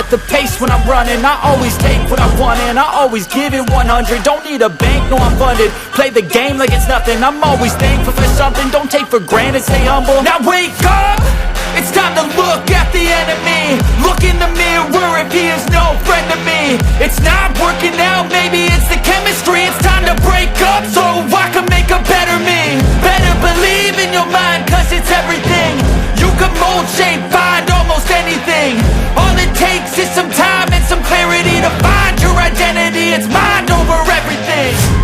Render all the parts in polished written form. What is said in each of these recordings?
up the pace when I'm running. I always take what I want and I always give it 100. Don't need a bank, no I'm funded. Play the game like it's nothing. I'm always thankful for something. Don't take for granted, stay humble. Now wake up! It's time to look at the enemy. Look in the mirror if he is no friend to me. It's not working out, maybe it's the chemistry. It's time to break up so I can make a better me. Better believe in your mind, cause it's everything. You can mold, shape, find almost anything. All it takes is some time and some clarity to find your identity. It's mind over everything.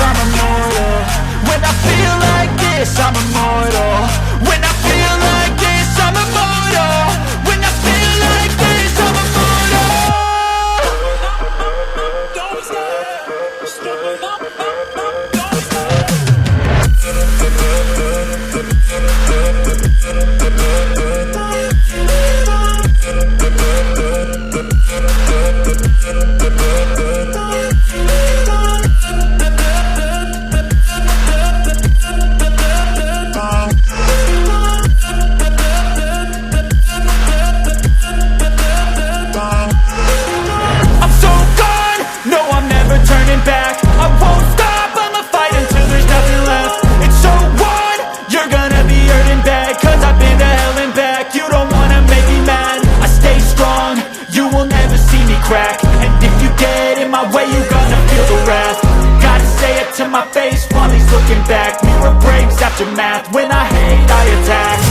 I'm immortal. When I feel like this, I'm immortal. When I feel like this, I'm immortal. When I feel like this, I'm immortal. Don't stop. Don't crack. And if you get in my way, you gonna feel the wrath. Gotta say it to my face while he's looking back. Mirror breaks after math. When I hate, I attack.